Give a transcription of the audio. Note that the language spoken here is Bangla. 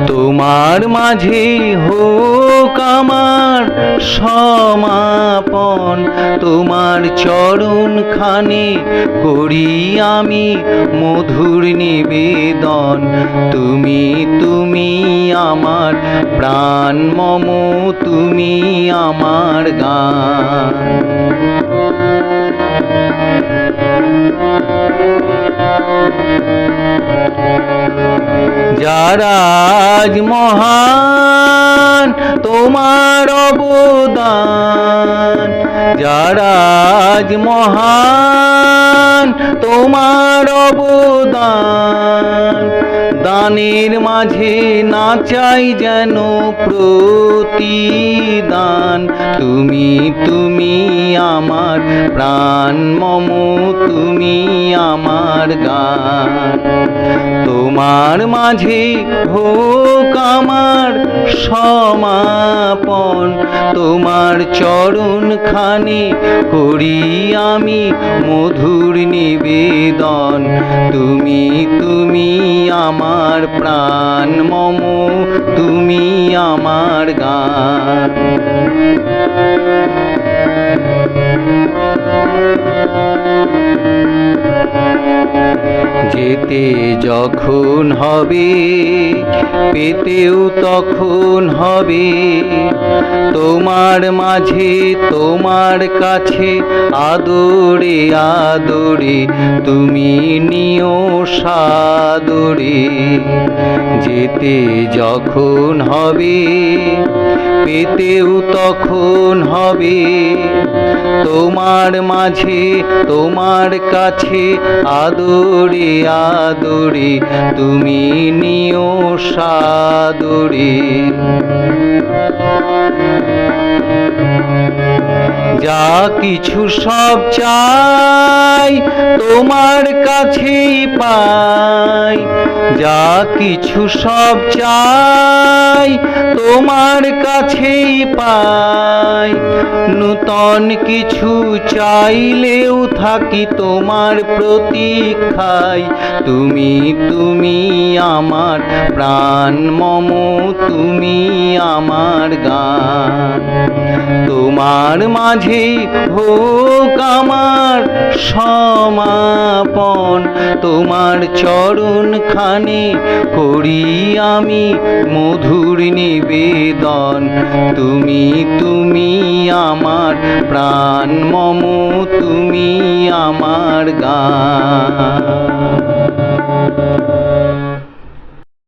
তোমার মাঝে হোক আমার সমাপন, তোমার চরণ খানে করি আমি মধুর নিবেদন। তুমি তুমি আমার প্রাণ মম, তুমি আমার গান। যারা আজ মহান তোমার অবদান, যারা আজ মহান তোমার অবদান, দানের মাঝে না চাই যেন প্রতিদান। তুমি তুমি আমার প্রাণ মম, তুমি আমার গান। তোমার মাঝে হোক আমার সমাপন, তোমার চরণ খানে করি আমি মধুর নিবেদন। তুমি তুমি আমার প্রাণ মম, তুমি আমার গান। যেতে যখন হবে পেতেও তখন হবে, তোমার মাঝে তোমার কাছে আদরে আদরে তুমি নিও সাদরে। যেতে যখন হবে পেতেও তখন হবে, তোমার মাঝে তোমার কাছে আদরে আদরে তুমি নিও সাদরে। যা কিছু সব চাই তোমার কাছেই পাই, যা কিছু সব চাই তোমার কাছেই পাই। নূতন কিছু চাইলেও থাকি তোমার প্রতীক্ষায়। তুমি তুমি আমার প্রাণ মম, তুমি আমার গান। তোমার মাঝে হোক আমার সমাপন, তোমার চরণ খানে করি আমি মধুর নিবেদন। তুমি তুমি আমার প্রাণ মম, তুমি আমার গান।